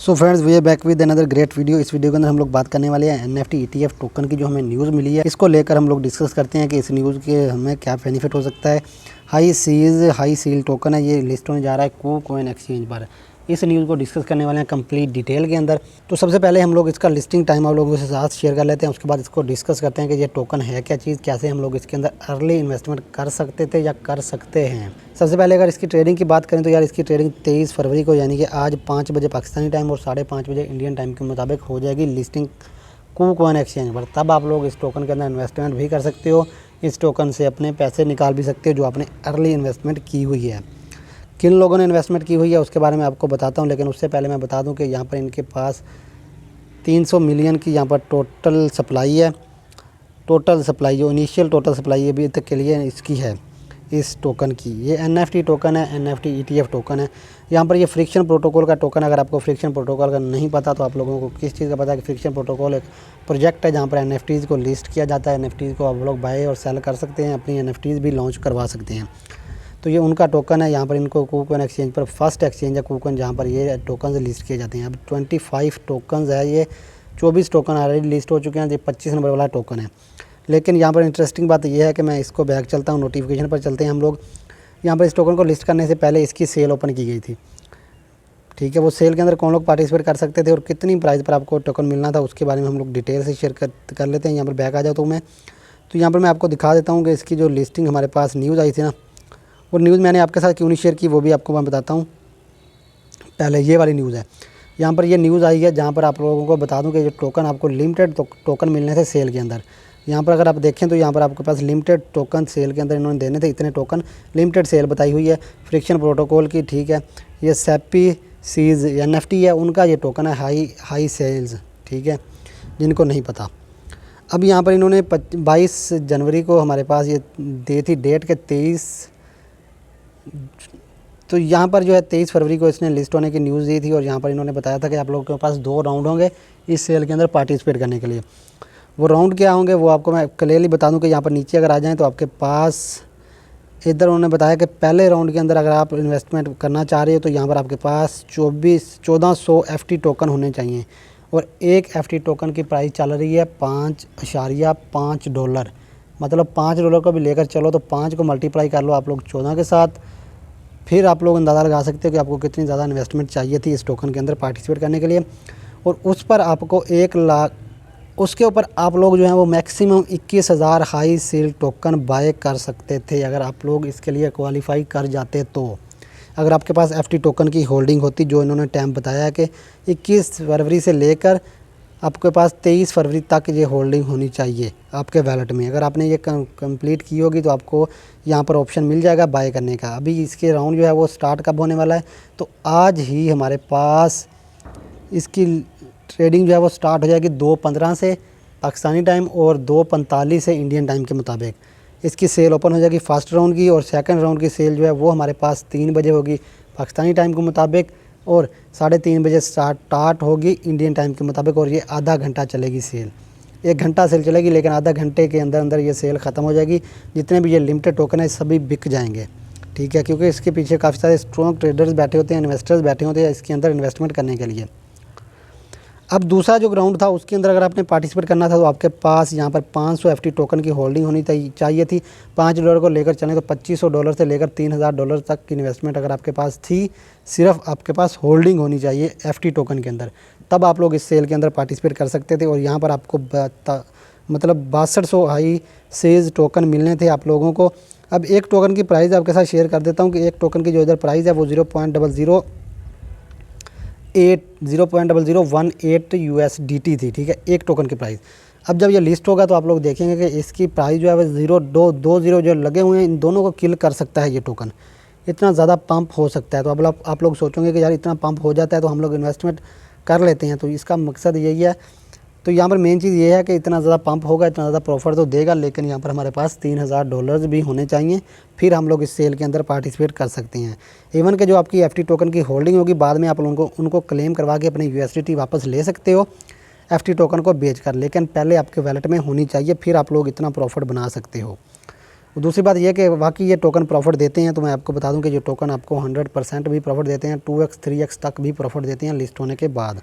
So friends, we are back with another great video. इस video के अंदर हम लोग बात करने वाले हैं NFT ETF टोकन की जो हमें न्यूज़ मिली है। इसको लेकर हम लोग डिस्कस करते हैं कि इस न्यूज़ के हमें क्या बेनिफिट हो सकता है। हाई सील टोकन है, ये लिस्ट होने जा रहा है KuCoin एक्सचेंज पर। इस न्यूज़ को डिस्कस करने वाले हैं कंप्लीट डिटेल के अंदर। तो सबसे पहले हम लोग इसका लिस्टिंग टाइम आप लोगों के साथ शेयर कर लेते हैं, उसके बाद इसको डिस्कस करते हैं कि ये टोकन है क्या चीज़, कैसे हम लोग इसके अंदर अर्ली इन्वेस्टमेंट कर सकते थे या कर सकते हैं। सबसे पहले अगर इसकी ट्रेडिंग की बात करें तो यार इसकी ट्रेडिंग 23 फरवरी को यानी कि आज 5 बजे पाकिस्तानी टाइम और 5:30 बजे इंडियन टाइम के मुताबिक हो जाएगी लिस्टिंग KuCoin एक्सचेंज पर। तब आप लोग इस टोकन के अंदर इन्वेस्टमेंट भी कर सकते हो, इस टोकन से अपने पैसे निकाल भी सकते हो जो आपने अर्ली इन्वेस्टमेंट की हुई है। किन लोगों ने इन्वेस्टमेंट की हुई है उसके बारे में आपको बताता हूँ, लेकिन उससे पहले मैं बता दूँ कि यहाँ पर इनके पास 300 मिलियन की यहाँ पर टोटल सप्लाई है। टोटल सप्लाई जो इनिशियल टोटल सप्लाई अभी तक के लिए इसकी है इस टोकन की। ये NFT टोकन है, NFT ETF टोकन है। यहाँ पर ये फ्रिक्शन प्रोटोकॉल का टोकन। अगर आपको फ्रिक्शन प्रोटोकॉल का नहीं पता तो आप लोगों को किस चीज़ का पता है कि फ्रिक्शन प्रोटोकॉल एक प्रोजेक्ट है जहाँ पर NFTs को लिस्ट किया जाता है। NFTs को आप लोग बाय और सेल कर सकते हैं, अपनी NFTs भी लॉन्च करवा सकते हैं। तो ये उनका टोकन है। यहाँ पर इनको KuCoin एक्सचेंज पर फर्स्ट एक्सचेंज है KuCoin जहाँ पर ये टोकन लिस्ट किए जाते हैं। अब 25 टोकन है, ये 24 टोकन ऑलरेडी लिस्ट हो चुके हैं। ये 25 नंबर वाला टोकन है। लेकिन यहाँ पर इंटरेस्टिंग बात यह है कि मैं इसको बैक चलता हूँ, नोटिफिकेशन पर चलते हैं हम लोग। यहाँ पर इस टोकन को लिस्ट करने से पहले इसकी सेल ओपन की गई थी, ठीक है। वो सेल के अंदर कौन लोग पार्टिसिपेट कर सकते थे और कितनी प्राइस पर आपको टोकन मिलना था उसके बारे में हम लोग डिटेल से शेयर कर लेते हैं। यहाँ पर बैक आ जाता हूँ मैं, तो यहाँ पर मैं आपको दिखा देता हूँ कि इसकी जो लिस्टिंग हमारे पास न्यूज़ आई थी ना, वो न्यूज़ मैंने आपके साथ क्यों नहीं शेयर की वो भी आपको मैं बताता हूँ। पहले ये वाली न्यूज़ है, यहाँ पर ये न्यूज़ आई है जहाँ पर आप लोगों को बता दूँ कि ये टोकन आपको लिमिटेड टोकन मिलने थे सेल के अंदर। यहाँ पर अगर आप देखें तो यहाँ पर आपके पास लिमिटेड टोकन सेल के अंदर इन्होंने देने थे, इतने टोकन लिमिटेड सेल बताई हुई है फ्रिक्शन प्रोटोकॉल की, ठीक है। ये सेपी सीज NFT है, उनका ये टोकन है हाई सेल्स, ठीक है, जिनको नहीं पता। अब यहाँ पर इन्होंने 22 जनवरी को हमारे पास ये दी थी डेट के 23, तो यहाँ पर जो है 23 फरवरी को इसने लिस्ट होने की न्यूज़ दी थी और यहाँ पर इन्होंने बताया था कि आप लोगों के पास 2 राउंड होंगे इस सेल के अंदर पार्टिसिपेट करने के लिए। वो राउंड क्या होंगे वो आपको मैं क्लियरली बता दूं कि यहाँ पर नीचे अगर आ जाएं तो आपके पास इधर उन्होंने बताया कि पहले राउंड के अंदर अगर आप इन्वेस्टमेंट करना चाह रहे हो तो यहाँ पर आपके पास 1400 FT टोकन होने चाहिए और एक FT टोकन की प्राइस चल रही है $5.5। मतलब $5 को भी लेकर चलो तो 5 को मल्टीप्लाई कर लो आप लोग 14 के साथ, फिर आप लोग अंदाज़ा लगा सकते हो कि आपको कितनी ज़्यादा इन्वेस्टमेंट चाहिए थी इस टोकन के अंदर पार्टिसिपेट करने के लिए। और उस पर आपको 1 लाख, उसके ऊपर आप लोग जो हैं वो maximum 21,000 high seal token buy कर सकते थे अगर आप लोग इसके लिए क्वालिफाई कर जाते। तो अगर आपके पास FT टोकन की होल्डिंग होती, जो इन्होंने टाइम बताया है कि 21 फरवरी से लेकर आपके पास 23 फरवरी तक ये होल्डिंग होनी चाहिए आपके वैलेट में। अगर आपने ये कंप्लीट की होगी तो आपको यहाँ पर ऑप्शन मिल जाएगा बाय करने का। अभी इसके राउंड जो है वो स्टार्ट कब होने वाला है, तो आज ही हमारे पास इसकी ट्रेडिंग जो है वो स्टार्ट हो जाएगी 2:15 से पाकिस्तानी टाइम और 2:45 से इंडियन टाइम के मुताबिक इसकी सेल ओपन हो जाएगी फर्स्ट राउंड की। और सेकंड राउंड की सेल जो है वो हमारे पास 3 बजे होगी पाकिस्तानी टाइम के मुताबिक और 3:30 बजे स्टार्ट होगी इंडियन टाइम के मुताबिक। और ये आधा घंटा चलेगी सेल, 1 घंटा सेल चलेगी लेकिन आधा घंटे के अंदर अंदर ये सेल ख़त्म हो जाएगी। जितने भी ये लिमिटेड टोकन है सभी बिक जाएंगे, ठीक है, क्योंकि इसके पीछे काफ़ी सारे स्ट्रॉन्ग ट्रेडर्स बैठे होते हैं, इन्वेस्टर्स बैठे होते हैं इसके अंदर इन्वेस्टमेंट करने के लिए। अब दूसरा जो राउंड था उसके अंदर अगर आपने पार्टिसिपेट करना था तो आपके पास यहाँ पर 500 FT टोकन की होल्डिंग होनी चाहिए थी। $5 को लेकर चलें तो $2500 से लेकर $3000 तक की इन्वेस्टमेंट अगर आपके पास थी, सिर्फ आपके पास होल्डिंग होनी चाहिए FT टोकन के अंदर, तब आप लोग इस सेल के अंदर पार्टिसिपेट कर सकते थे। और यहाँ पर आपको मतलब 6200 हाई सेज टोकन मिलने थे आप लोगों को। अब एक टोकन की प्राइस आपके साथ शेयर कर देता हूँ कि एक टोकन की जो इधर प्राइस है वो 0.0018 USDT थी, ठीक है, एक टोकन की प्राइस। अब जब ये लिस्ट होगा तो आप लोग देखेंगे कि इसकी प्राइस जो है वो 0.220 जो लगे हुए हैं इन दोनों को किल कर सकता है ये टोकन। इतना ज़्यादा पंप हो सकता है। तो अब आप लोग सोचोगे कि यार इतना पंप हो जाता है तो हम लोग इन्वेस्टमेंट कर लेते हैं, तो इसका मकसद यही है। तो यहाँ पर मेन चीज़ ये है कि इतना ज़्यादा पंप होगा, इतना ज़्यादा प्रॉफिट तो देगा, लेकिन यहाँ पर हमारे पास $3000 भी होने चाहिए, फिर हम लोग इस सेल के अंदर पार्टिसिपेट कर सकते हैं। इवन के जो आपकी FT टोकन की होल्डिंग होगी बाद में आप लोगों को उनको क्लेम करवा के अपने USDT वापस ले सकते हो FT टोकन को बेच कर, लेकिन पहले आपके वैलेट में होनी चाहिए, फिर आप लोग इतना प्रॉफिट बना सकते हो। दूसरी बात यह कि वाकई ये टोकन प्रॉफिट देते हैं। तो मैं आपको बता दूं कि जो टोकन आपको 100% भी प्रॉफिट देते हैं, 2x 3x तक भी प्रॉफिट देते हैं लिस्ट होने के बाद,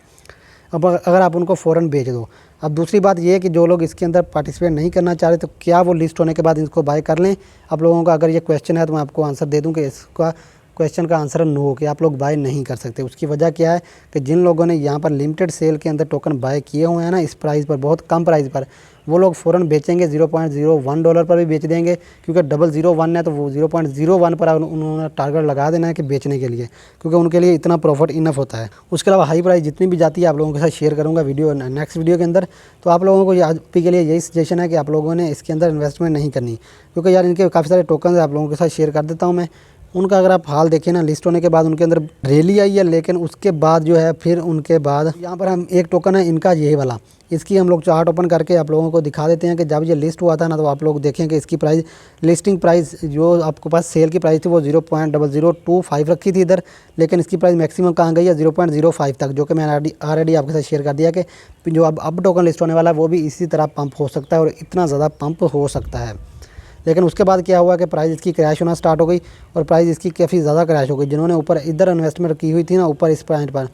अब अगर आप उनको फ़ौरन बेच दो। अब दूसरी बात ये है कि जो लोग इसके अंदर पार्टिसिपेट नहीं करना चाह रहे, तो क्या वो लिस्ट होने के बाद इसको बाय कर लें? आप लोगों का अगर ये क्वेश्चन है तो मैं आपको आंसर दे दूं कि इसका क्वेश्चन का आंसर है नो, कि आप लोग बाय नहीं कर सकते। उसकी वजह क्या है कि जिन लोगों ने यहाँ पर लिमिटेड सेल के अंदर टोकन बाय किए हुए हैं ना, इस प्राइस पर, बहुत कम प्राइस पर, वो लोग फ़ौरन बेचेंगे, $0.01 पर भी बेच देंगे, क्योंकि 001 है तो वो 0.01 पर उन्होंने टारगेट लगा देना है कि बेचने के लिए, क्योंकि उनके लिए इतना प्रॉफिट इनफ होता है। उसके अलावा हाई प्राइस जितनी भी जाती है आप लोगों के साथ शेयर करूँगा वीडियो नेक्स्ट वीडियो के अंदर। तो आप लोगों को अभी के लिए यही सजेशन है कि आप लोगों ने इसके अंदर इन्वेस्टमेंट नहीं करनी, क्योंकि यार इनके काफ़ी सारे टोकन आप लोगों के साथ शेयर कर देता हूँ मैं। उनका अगर आप हाल देखें ना, लिस्ट होने के बाद उनके अंदर रैली आई है, लेकिन उसके बाद जो है फिर उनके बाद यहाँ पर हम एक टोकन है इनका यही वाला, इसकी हम लोग चार्ट ओपन करके आप लोगों को दिखा देते हैं कि जब ये लिस्ट हुआ था ना, तो आप लोग देखें कि इसकी प्राइस, लिस्टिंग प्राइस जो आपके पास सेल की प्राइस थी वो 0.0025 रखी थी इधर, लेकिन इसकी प्राइस मैक्सिमम कहाँ गई है 0.05 तक, जो कि मैंने ऑलरेडी आपके साथ शेयर कर दिया कि जो अब टोकन लिस्ट होने वाला है वो भी इसी तरह पंप हो सकता है, और इतना ज़्यादा पंप हो सकता है। लेकिन उसके बाद क्या हुआ कि प्राइस इसकी क्रैश होना स्टार्ट हो गई, और प्राइस इसकी काफ़ी ज़्यादा क्रैश हो गई। जिन्होंने ऊपर इधर इन्वेस्टमेंट की हुई थी ना, ऊपर इस पॉइंट पर,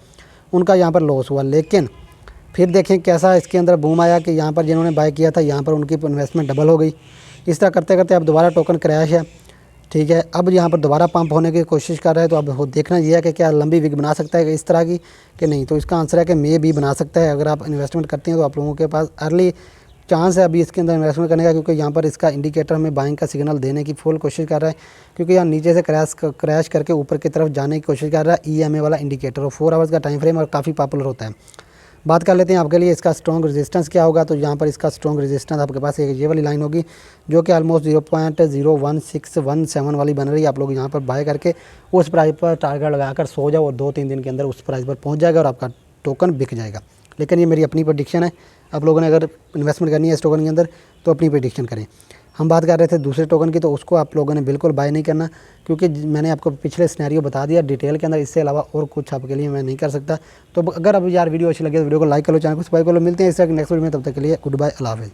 उनका यहाँ पर लॉस हुआ। लेकिन फिर देखें कैसा इसके अंदर बूम आया कि यहाँ पर जिन्होंने बाय किया था यहाँ पर उनकी इन्वेस्टमेंट डबल हो गई। इस तरह करते करते अब दोबारा टोकन क्रैश है, ठीक है। अब यहाँ पर दोबारा पंप होने की कोशिश कर रहा है। तो अब देखना यह है कि क्या लंबी विग बना सकता है इस तरह की कि नहीं। तो इसका आंसर है कि मे भी बना सकता है। अगर आप इन्वेस्टमेंट करते हैं तो आप लोगों के पास अर्ली चांस है अभी इसके अंदर इन्वेस्टमेंट करने का, क्योंकि यहाँ पर इसका इंडिकेटर हमें बाइंग का सिग्नल देने की फुल कोशिश कर रहा है, क्योंकि यहाँ नीचे से क्रैश करके ऊपर की तरफ जाने की कोशिश कर रहा है। EMA वाला इंडिकेटर, और 4 आवर्स का टाइम फ्रेम, और काफ़ी पॉपुलर होता है। बात कर लेते हैं आपके लिए इसका स्ट्रॉन्ग रेजिस्टेंस क्या होगा। तो यहाँ पर इसका स्ट्रॉन्ग रेजिस्टेंस आपके पास एक ये वाली लाइन होगी, जो कि ऑलमोस्ट 0.01617 वाली बन रही है। आप लोग यहाँ पर बाय करके उस प्राइस पर टारगेट लगाकर सो जाओ, और 2-3 दिन के अंदर उस प्राइस पर पहुँच जाएगा और आपका टोकन बिक जाएगा। लेकिन ये मेरी अपनी प्रेडिक्शन है। आप लोगों ने अगर इन्वेस्टमेंट करनी है इस टोकन के अंदर तो अपनी प्रेडिक्शन करें। हम बात कर रहे थे दूसरे टोकन की, तो उसको आप लोगों ने बिल्कुल बाय नहीं करना, क्योंकि मैंने आपको पिछले सिनेरियो बता दिया डिटेल के अंदर। इससे अलावा और कुछ आपके लिए मैं नहीं कर सकता। तो अगर अब यार वीडियो अच्छी लगे तो वीडियो को लाइक कर लो, चैनल को सब्सक्राइब कर लो। मिलते हैं इस तरह नेक्स्ट वीडियो में, तब तक के लिए गुड बाय, अल्लाह हाफ़िज़।